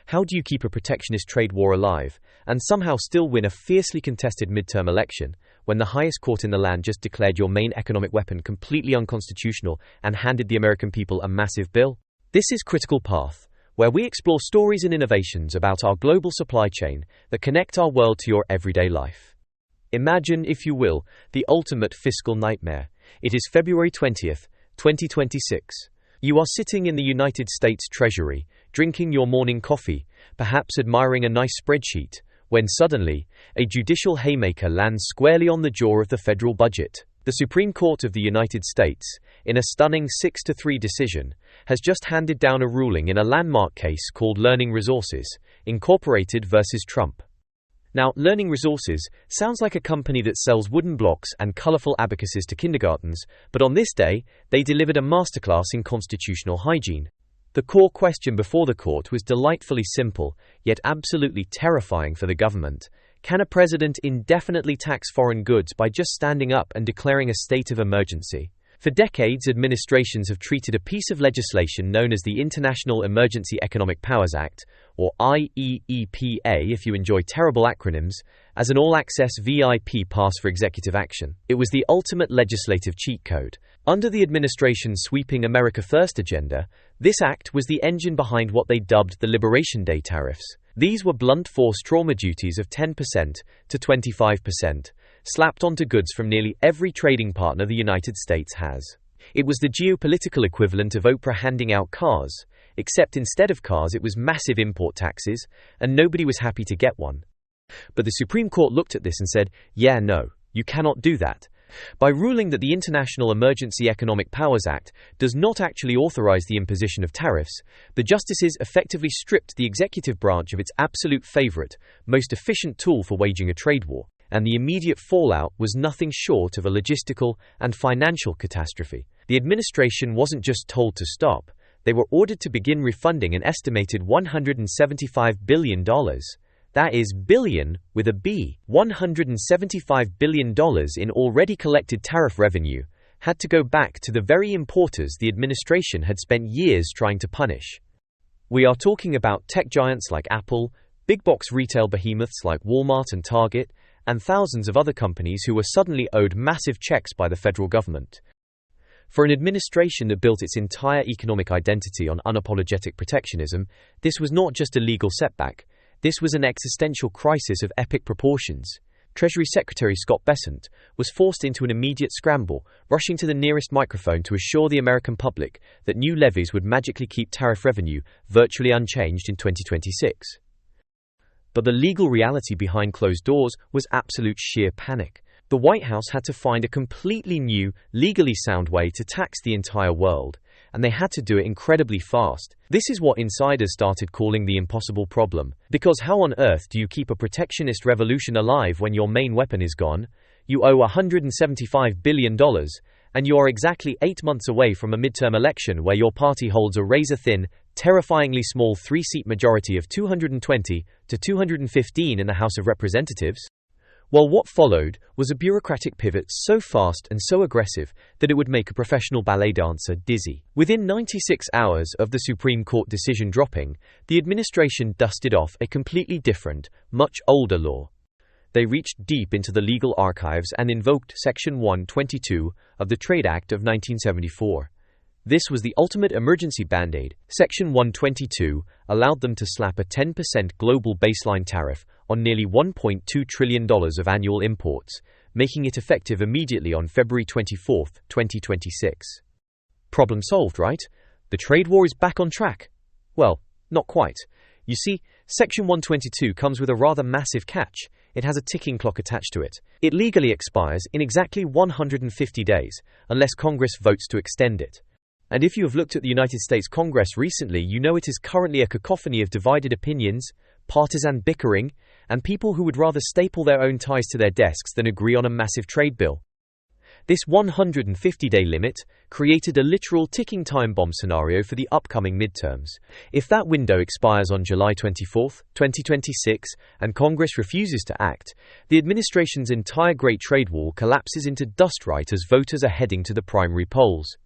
How do you keep a protectionist trade war alive, and somehow still win a fiercely contested midterm election, when the highest court in the land just declared your main economic weapon completely unconstitutional and handed the American people a massive bill? This is Critical Path, where we explore stories and innovations about our global supply chain that connect our world to your everyday life. Imagine, if you will, the ultimate fiscal nightmare. It is February 20th, 2026. You are sitting in the United States Treasury, drinking your morning coffee, perhaps admiring a nice spreadsheet, when suddenly, a judicial haymaker lands squarely on the jaw of the federal budget. The Supreme Court of the United States, in a stunning 6-3 decision, has just handed down a ruling in a landmark case called Learning Resources, Incorporated versus Trump. Now, Learning Resources sounds like a company that sells wooden blocks and colorful abacuses to kindergartens, but on this day, they delivered a masterclass in constitutional hygiene. The core question before the court was delightfully simple, yet absolutely terrifying for the government. Can a president indefinitely tax foreign goods by just standing up and declaring a state of emergency? For decades, administrations have treated a piece of legislation known as the International Emergency Economic Powers Act, or IEEPA if you enjoy terrible acronyms, as an all-access VIP pass for executive action. It was the ultimate legislative cheat code. Under the administration's sweeping America First agenda, this act was the engine behind what they dubbed the Liberation Day tariffs. These were blunt force trauma duties of 10% to 25%, slapped onto goods from nearly every trading partner the United States has. It was the geopolitical equivalent of Oprah handing out cars, except instead of cars it was massive import taxes, and nobody was happy to get one. But the Supreme Court looked at this and said, yeah, no, you cannot do that. By ruling that the International Emergency Economic Powers Act does not actually authorize the imposition of tariffs, the justices effectively stripped the executive branch of its absolute favorite, most efficient tool for waging a trade war, and the immediate fallout was nothing short of a logistical and financial catastrophe. The administration wasn't just told to stop, they were ordered to begin refunding an estimated $175 billion. That is billion with a B. $175 billion in already collected tariff revenue had to go back to the very importers the administration had spent years trying to punish. We are talking about tech giants like Apple, big box retail behemoths like Walmart and Target, and thousands of other companies who were suddenly owed massive checks by the federal government. For an administration that built its entire economic identity on unapologetic protectionism, this was not just a legal setback. This was an existential crisis of epic proportions. Treasury Secretary Scott Bessent was forced into an immediate scramble, rushing to the nearest microphone to assure the American public that new levies would magically keep tariff revenue virtually unchanged in 2026. But the legal reality behind closed doors was absolute sheer panic. The White House had to find a completely new, legally sound way to tax the entire world, and they had to do it incredibly fast. This is what insiders started calling the impossible problem. Because how on earth do you keep a protectionist revolution alive when your main weapon is gone? You owe $175 billion, and you are exactly 8 months away from a midterm election where your party holds a razor-thin, terrifyingly small 3-seat majority of 220 to 215 in the House of Representatives. Well, what followed was a bureaucratic pivot so fast and so aggressive that it would make a professional ballet dancer dizzy. Within 96 hours of the Supreme Court decision dropping, the administration dusted off a completely different, much older law. They reached deep into the legal archives and invoked Section 122 of the Trade Act of 1974. This was the ultimate emergency band-aid. Section 122 allowed them to slap a 10% global baseline tariff on nearly $1.2 trillion of annual imports, making it effective immediately on February 24, 2026. Problem solved, right? The trade war is back on track. Well, not quite. You see, Section 122 comes with a rather massive catch. It has a ticking clock attached to it. It legally expires in exactly 150 days, unless Congress votes to extend it. And if you have looked at the United States Congress recently, you know it is currently a cacophony of divided opinions, partisan bickering, and people who would rather staple their own ties to their desks than agree on a massive trade bill. This 150-day limit created a literal ticking time bomb scenario for the upcoming midterms. If that window expires on July 24, 2026, and Congress refuses to act, the administration's entire Great Trade Wall collapses into dust right as voters are heading to the primary polls.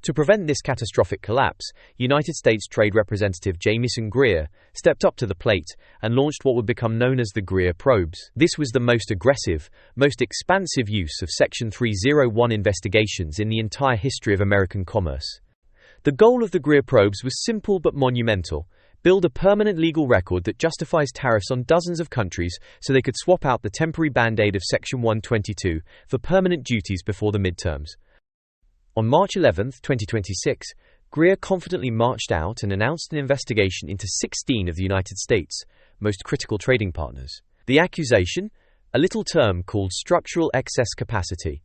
To prevent this catastrophic collapse, United States Trade Representative Jamieson Greer stepped up to the plate and launched what would become known as the Greer Probes. This was the most aggressive, most expansive use of Section 301 investigations in the entire history of American commerce. The goal of the Greer Probes was simple but monumental: build a permanent legal record that justifies tariffs on dozens of countries so they could swap out the temporary band-aid of Section 122 for permanent duties before the midterms. On March 11, 2026, Greer confidently marched out and announced an investigation into 16 of the United States' most critical trading partners. The accusation? A little term called structural excess capacity.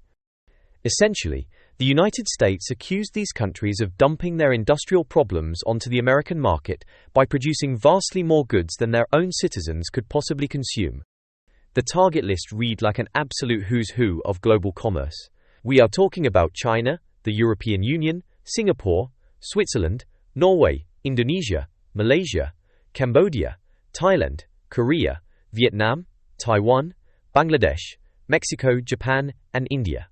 Essentially, the United States accused these countries of dumping their industrial problems onto the American market by producing vastly more goods than their own citizens could possibly consume. The target list read like an absolute who's who of global commerce. We are talking about China, the European Union, Singapore, Switzerland, Norway, Indonesia, Malaysia, Cambodia, Thailand, Korea, Vietnam, Taiwan, Bangladesh, Mexico, Japan, and India.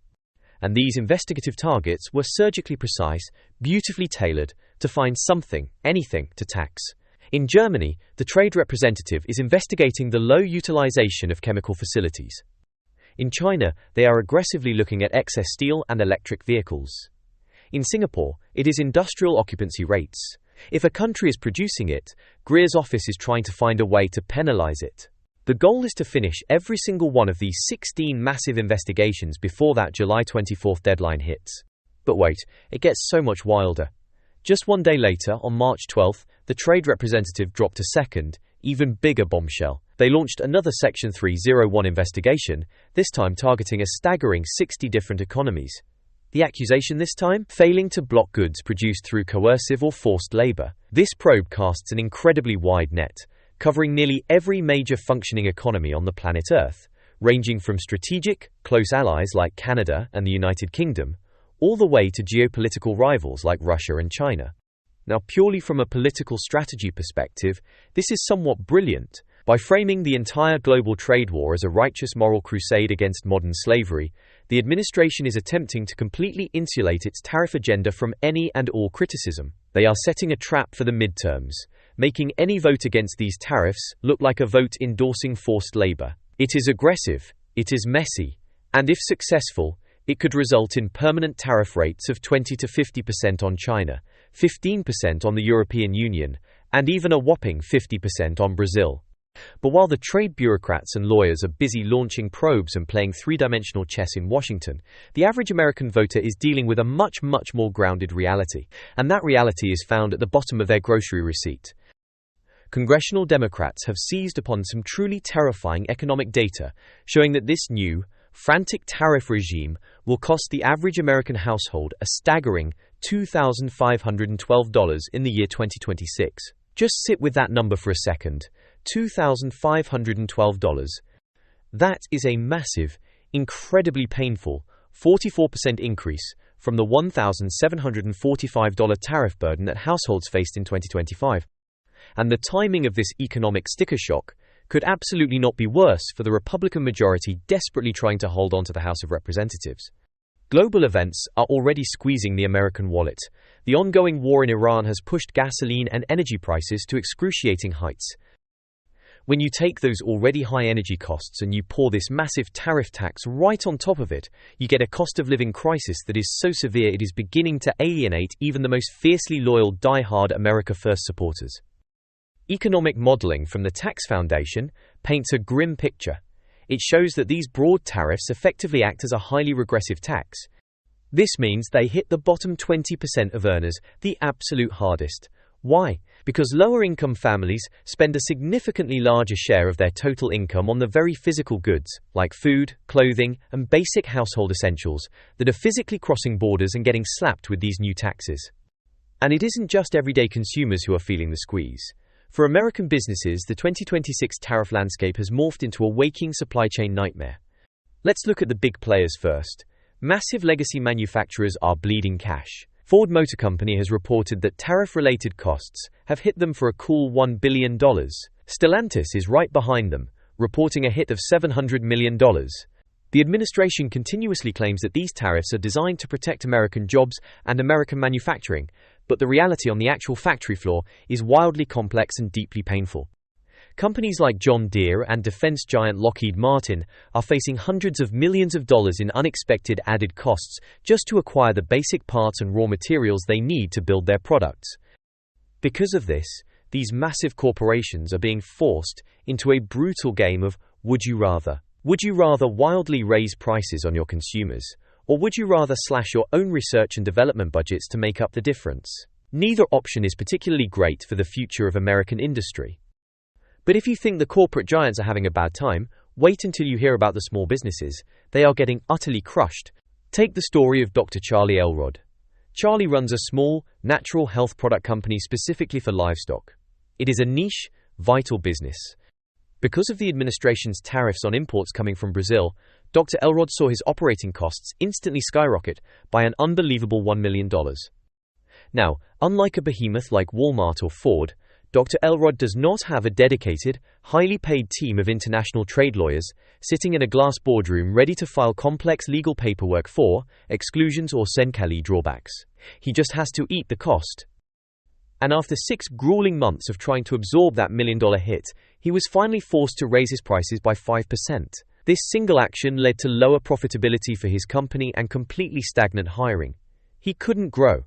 And these investigative targets were surgically precise, beautifully tailored, to find something, anything, to tax. In Germany, the trade representative is investigating the low utilization of chemical facilities. In China, they are aggressively looking at excess steel and electric vehicles. In Singapore, it is industrial occupancy rates. If a country is producing it, Greer's office is trying to find a way to penalize it. The goal is to finish every single one of these 16 massive investigations before that July 24 deadline hits. But wait, it gets so much wilder. Just one day later, on March 12, the trade representative dropped a second, even bigger bombshell. They launched another Section 301 investigation, this time targeting a staggering 60 different economies. The accusation this time? Failing to block goods produced through coercive or forced labor. This probe casts an incredibly wide net, covering nearly every major functioning economy on the planet Earth, ranging from strategic, close allies like Canada and the United Kingdom, all the way to geopolitical rivals like Russia and China. Now, purely from a political strategy perspective, this is somewhat brilliant. By framing the entire global trade war as a righteous moral crusade against modern slavery, the administration is attempting to completely insulate its tariff agenda from any and all criticism. They are setting a trap for the midterms, making any vote against these tariffs look like a vote endorsing forced labor. It is aggressive, it is messy, and if successful, it could result in permanent tariff rates of 20 to 50% on China, 15% on the European Union, and even a whopping 50% on Brazil. But while the trade bureaucrats and lawyers are busy launching probes and playing three-dimensional chess in Washington, the average American voter is dealing with a much more grounded reality, and that reality is found at the bottom of their grocery receipt. Congressional Democrats have seized upon some truly terrifying economic data, showing that this new, frantic tariff regime will cost the average American household a staggering $2,512 in the year 2026. Just sit with that number for a second. $2,512. That is a massive, incredibly painful 44% increase from the $1,745 tariff burden that households faced in 2025. And the timing of this economic sticker shock could absolutely not be worse for the Republican majority desperately trying to hold on to the House of Representatives. Global events are already squeezing the American wallet. The ongoing war in Iran has pushed gasoline and energy prices to excruciating heights. When you take those already high energy costs and you pour this massive tariff tax right on top of it, you get a cost of living crisis that is so severe it is beginning to alienate even the most fiercely loyal die-hard America First supporters. Economic modeling from the Tax Foundation paints a grim picture. It shows that these broad tariffs effectively act as a highly regressive tax. This means they hit the bottom 20% of earners the absolute hardest. Why? Because lower-income families spend a significantly larger share of their total income on the very physical goods, like food, clothing, and basic household essentials, that are physically crossing borders and getting slapped with these new taxes. And it isn't just everyday consumers who are feeling the squeeze. For American businesses, the 2026 tariff landscape has morphed into a waking supply chain nightmare. Let's look at the big players first. Massive legacy manufacturers are bleeding cash. Ford Motor Company has reported that tariff-related costs have hit them for a cool $1 billion. Stellantis is right behind them, reporting a hit of $700 million. The administration continuously claims that these tariffs are designed to protect American jobs and American manufacturing, but the reality on the actual factory floor is wildly complex and deeply painful. Companies like John Deere and defense giant Lockheed Martin are facing hundreds of millions of dollars in unexpected added costs just to acquire the basic parts and raw materials they need to build their products. Because of this, these massive corporations are being forced into a brutal game of would you rather. Would you rather wildly raise prices on your consumers, or would you rather slash your own research and development budgets to make up the difference? Neither option is particularly great for the future of American industry. But if you think the corporate giants are having a bad time, wait until you hear about the small businesses. They are getting utterly crushed. Take the story of Dr. Charlie Elrod. Charlie runs a small, natural health product company specifically for livestock. It is a niche, vital business. Because of the administration's tariffs on imports coming from Brazil, Dr. Elrod saw his operating costs instantly skyrocket by an unbelievable $1 million. Now, unlike a behemoth like Walmart or Ford, Dr. Elrod does not have a dedicated, highly paid team of international trade lawyers sitting in a glass boardroom ready to file complex legal paperwork for exclusions or Senkali drawbacks. He just has to eat the cost. And after 6 grueling months of trying to absorb that $1 million hit, he was finally forced to raise his prices by 5%. This single action led to lower profitability for his company and completely stagnant hiring. He couldn't grow.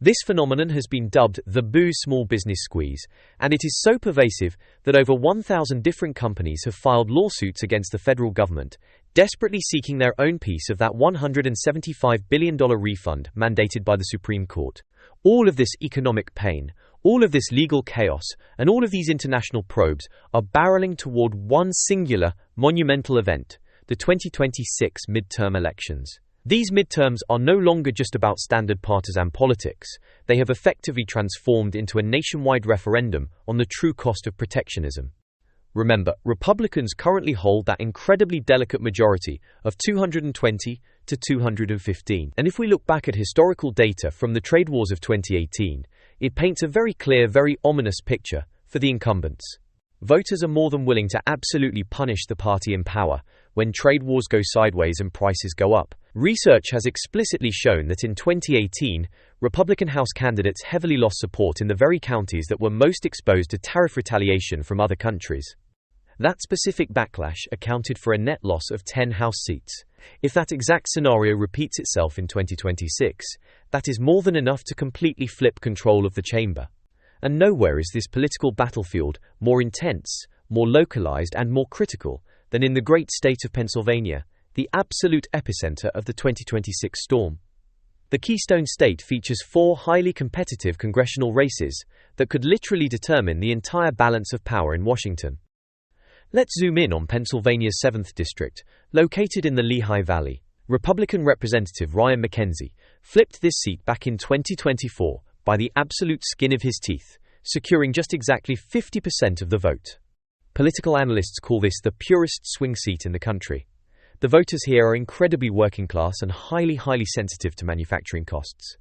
This phenomenon has been dubbed the Boo Small Business Squeeze, and it is so pervasive that over 1,000 different companies have filed lawsuits against the federal government, desperately seeking their own piece of that $175 billion refund mandated by the Supreme Court. All of this economic pain, all of this legal chaos, and all of these international probes are barreling toward one singular, monumental event, the 2026 midterm elections. These midterms are no longer just about standard partisan politics. They have effectively transformed into a nationwide referendum on the true cost of protectionism. Remember, Republicans currently hold that incredibly delicate majority of 220 to 215. And if we look back at historical data from the trade wars of 2018, it paints a very clear, very ominous picture for the incumbents. Voters are more than willing to absolutely punish the party in power when trade wars go sideways and prices go up. Research has explicitly shown that in 2018, Republican House candidates heavily lost support in the very counties that were most exposed to tariff retaliation from other countries. That specific backlash accounted for a net loss of 10 House seats. If that exact scenario repeats itself in 2026, that is more than enough to completely flip control of the chamber. And nowhere is this political battlefield more intense, more localized, and more critical than in the great state of Pennsylvania, the absolute epicenter of the 2026 storm. The Keystone State features 4 highly competitive congressional races that could literally determine the entire balance of power in Washington. Let's zoom in on Pennsylvania's 7th District, located in the Lehigh Valley. Republican Representative Ryan McKenzie flipped this seat back in 2024 by the absolute skin of his teeth, securing just exactly 50% of the vote. Political analysts call this the purest swing seat in the country. The voters here are incredibly working class and highly sensitive to manufacturing costs.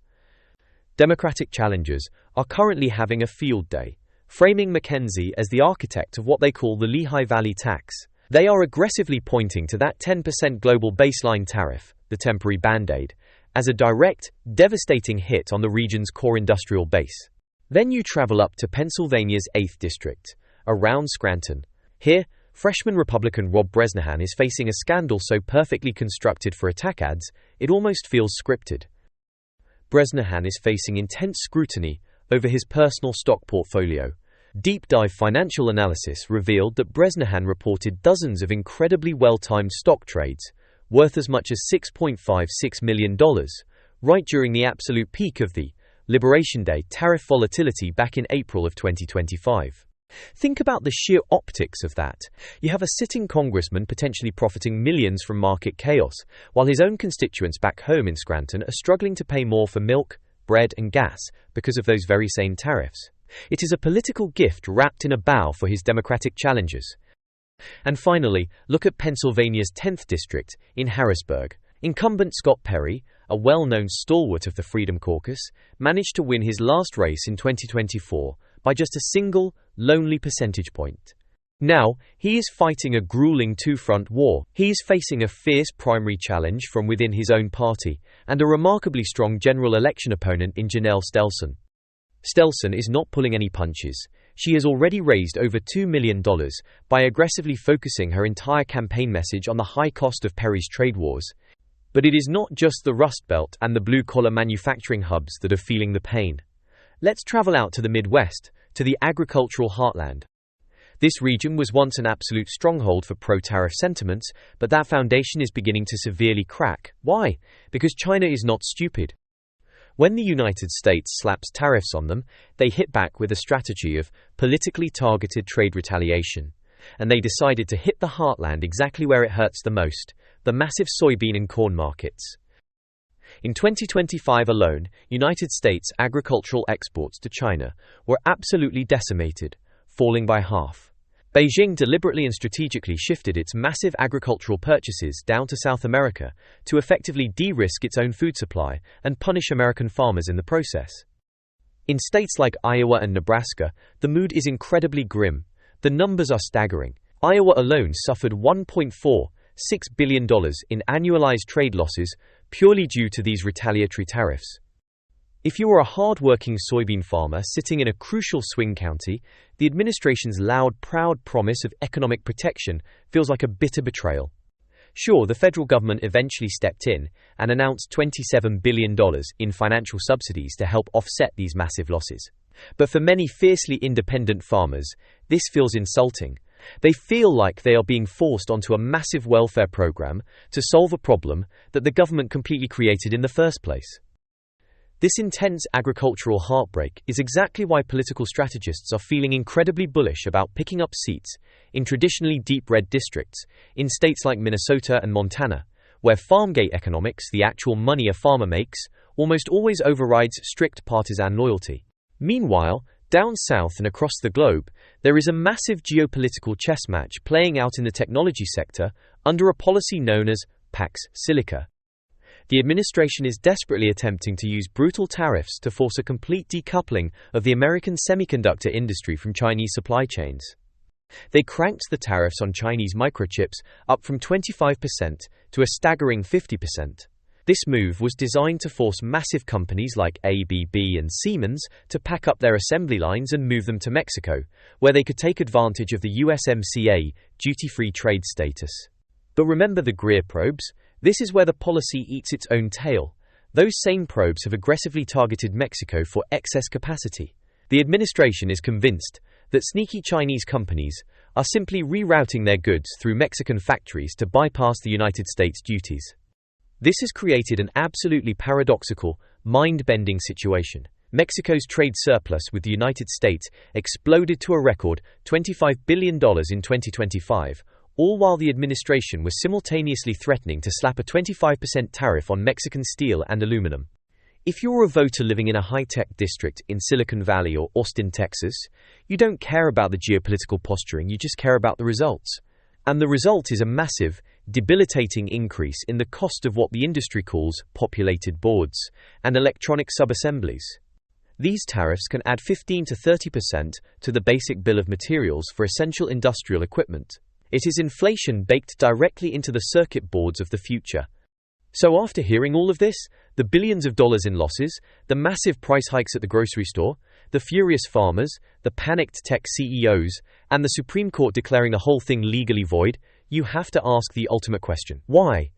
Democratic challengers are currently having a field day, framing McKenzie as the architect of what they call the Lehigh Valley tax. They are aggressively pointing to that 10% global baseline tariff, the temporary band-aid, as a direct, devastating hit on the region's core industrial base. Then you travel up to Pennsylvania's 8th District, around Scranton. Here, freshman Republican Rob Bresnahan is facing a scandal so perfectly constructed for attack ads, it almost feels scripted. Bresnahan is facing intense scrutiny over his personal stock portfolio. Deep dive financial analysis revealed that Bresnahan reported dozens of incredibly well-timed stock trades, worth as much as $6.56 million, right during the absolute peak of the Liberation Day tariff volatility back in April of 2025. Think about the sheer optics of that. You have a sitting congressman potentially profiting millions from market chaos, while his own constituents back home in Scranton are struggling to pay more for milk, bread, and gas because of those very same tariffs. It is a political gift wrapped in a bow for his Democratic challengers. And finally, look at Pennsylvania's 10th District in Harrisburg. Incumbent Scott Perry, a well-known stalwart of the Freedom Caucus, managed to win his last race in 2024 by just a single, lonely percentage point. Now, he is fighting a grueling two-front war. He is facing a fierce primary challenge from within his own party, and a remarkably strong general election opponent in Janelle Stelson. Stelson is not pulling any punches. She has already raised over $2 million by aggressively focusing her entire campaign message on the high cost of Perry's trade wars. But it is not just the Rust Belt and the blue-collar manufacturing hubs that are feeling the pain. Let's travel out to the Midwest, to the agricultural heartland. This region was once an absolute stronghold for pro-tariff sentiments, but that foundation is beginning to severely crack. Why? Because China is not stupid. When the United States slaps tariffs on them, they hit back with a strategy of politically targeted trade retaliation. And they decided to hit the heartland exactly where it hurts the most, the massive soybean and corn markets. In 2025 alone, United States agricultural exports to China were absolutely decimated, falling by half. Beijing deliberately and strategically shifted its massive agricultural purchases down to South America to effectively de-risk its own food supply and punish American farmers in the process. In states like Iowa and Nebraska, the mood is incredibly grim. The numbers are staggering. Iowa alone suffered $1.46 billion in annualized trade losses purely due to these retaliatory tariffs. If you are a hard-working soybean farmer sitting in a crucial swing county, the administration's loud, proud promise of economic protection feels like a bitter betrayal. Sure, the federal government eventually stepped in and announced $27 billion in financial subsidies to help offset these massive losses. But for many fiercely independent farmers, this feels insulting. They feel like they are being forced onto a massive welfare program to solve a problem that the government completely created in the first place. This intense agricultural heartbreak is exactly why political strategists are feeling incredibly bullish about picking up seats in traditionally deep red districts in states like Minnesota and Montana, where farmgate economics, the actual money a farmer makes, almost always overrides strict partisan loyalty. Meanwhile, down south and across the globe, there is a massive geopolitical chess match playing out in the technology sector under a policy known as Pax Silica. The administration is desperately attempting to use brutal tariffs to force a complete decoupling of the American semiconductor industry from Chinese supply chains. They cranked the tariffs on Chinese microchips up from 25% to a staggering 50%. This move was designed to force massive companies like ABB and Siemens to pack up their assembly lines and move them to Mexico, where they could take advantage of the USMCA duty-free trade status. But remember the Greer Probes? This is where the policy eats its own tail. Those same probes have aggressively targeted Mexico for excess capacity. The administration is convinced that sneaky Chinese companies are simply rerouting their goods through Mexican factories to bypass the United States duties. This has created an absolutely paradoxical, mind-bending situation. Mexico's trade surplus with the United States exploded to a record $25 billion in 2025, all while the administration was simultaneously threatening to slap a 25% tariff on Mexican steel and aluminum. If you're a voter living in a high-tech district in Silicon Valley or Austin, Texas, you don't care about the geopolitical posturing, you just care about the results. And the result is a massive, debilitating increase in the cost of what the industry calls populated boards and electronic sub-assemblies. These tariffs can add 15 to 30% to the basic bill of materials for essential industrial equipment. It is inflation baked directly into the circuit boards of the future. So after hearing all of this, the billions of dollars in losses, the massive price hikes at the grocery store, the furious farmers, the panicked tech CEOs, and the Supreme Court declaring the whole thing legally void, you have to ask the ultimate question. Why?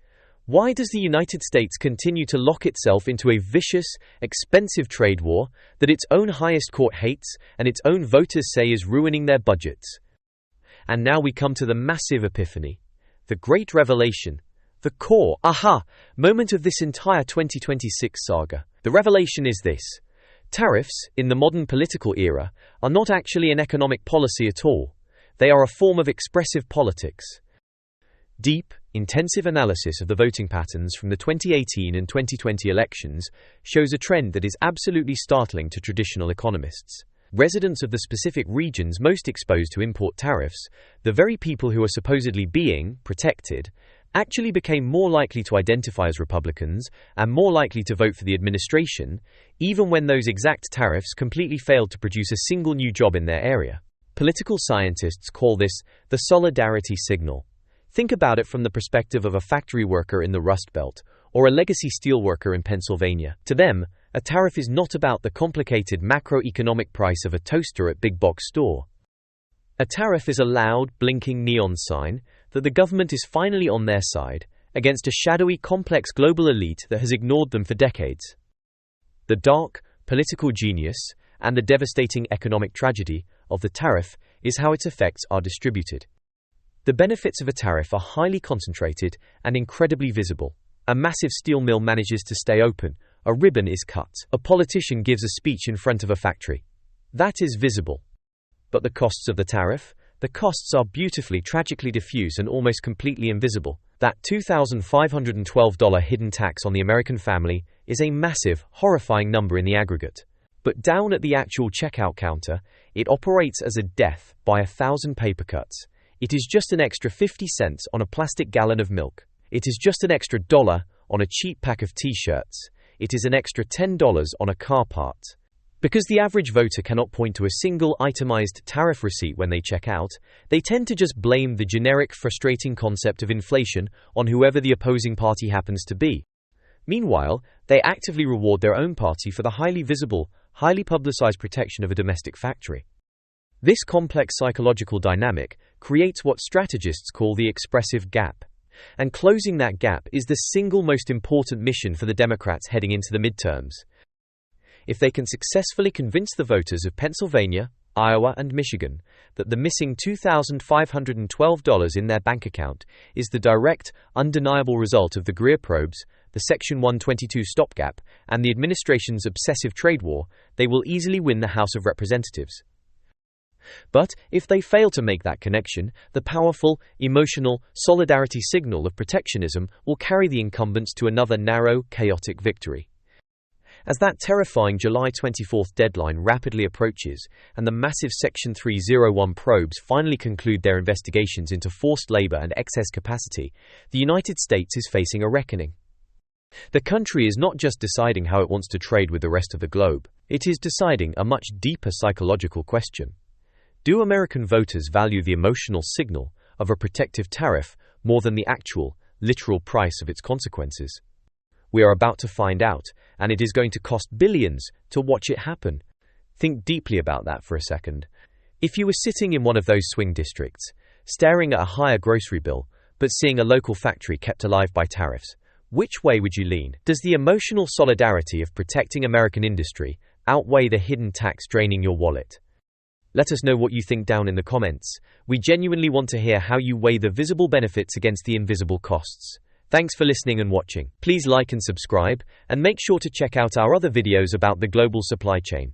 Why does the United States continue to lock itself into a vicious, expensive trade war that its own highest court hates and its own voters say is ruining their budgets? And now we come to the massive epiphany, the great revelation, the core, aha, moment of this entire 2026 saga. The revelation is this: tariffs, in the modern political era, are not actually an economic policy at all. They are a form of expressive politics. Deep, intensive analysis of the voting patterns from the 2018 and 2020 elections shows a trend that is absolutely startling to traditional economists. Residents of the specific regions most exposed to import tariffs, the very people who are supposedly being protected, actually became more likely to identify as Republicans and more likely to vote for the administration, even when those exact tariffs completely failed to produce a single new job in their area. Political scientists call this the solidarity signal. Think about it from the perspective of a factory worker in the Rust Belt or a legacy steelworker in Pennsylvania. To them, a tariff is not about the complicated macroeconomic price of a toaster at big box store. A tariff is a loud, blinking neon sign that the government is finally on their side against a shadowy, complex global elite that has ignored them for decades. The dark, political genius and the devastating economic tragedy of the tariff is how its effects are distributed. The benefits of a tariff are highly concentrated and incredibly visible. A massive steel mill manages to stay open, a ribbon is cut, a politician gives a speech in front of a factory. That is visible. But the costs of the tariff? The costs are beautifully, tragically diffuse and almost completely invisible. That $2,512 hidden tax on the American family is a massive, horrifying number in the aggregate. But down at the actual checkout counter, it operates as a death by 1,000 paper cuts. It is just an extra 50 cents on a plastic gallon of milk. It is just an extra $1 on a cheap pack of t-shirts. It is an extra $10 on a car part. Because the average voter cannot point to a single itemized tariff receipt when they check out, they tend to just blame the generic, frustrating concept of inflation on whoever the opposing party happens to be. Meanwhile, they actively reward their own party for the highly visible, highly publicized protection of a domestic factory. This complex psychological dynamic creates what strategists call the expressive gap. And closing that gap is the single most important mission for the Democrats heading into the midterms. If they can successfully convince the voters of Pennsylvania, Iowa, and Michigan that the missing $2,512 in their bank account is the direct, undeniable result of the Greer Probes, the Section 122 stopgap, and the administration's obsessive trade war, they will easily win the House of Representatives. But if they fail to make that connection, the powerful, emotional solidarity signal of protectionism will carry the incumbents to another narrow, chaotic victory. As that terrifying July 24th deadline rapidly approaches and the massive Section 301 probes finally conclude their investigations into forced labor and excess capacity, the United States is facing a reckoning. The country is not just deciding how it wants to trade with the rest of the globe, it is deciding a much deeper psychological question. Do American voters value the emotional signal of a protective tariff more than the actual, literal price of its consequences? We are about to find out, and it is going to cost billions to watch it happen. Think deeply about that for a second. If you were sitting in one of those swing districts, staring at a higher grocery bill, but seeing a local factory kept alive by tariffs, which way would you lean? Does the emotional solidarity of protecting American industry outweigh the hidden tax draining your wallet? Let us know what you think down in the comments. We genuinely want to hear how you weigh the visible benefits against the invisible costs. Thanks for listening and watching. Please like and subscribe, and make sure to check out our other videos about the global supply chain.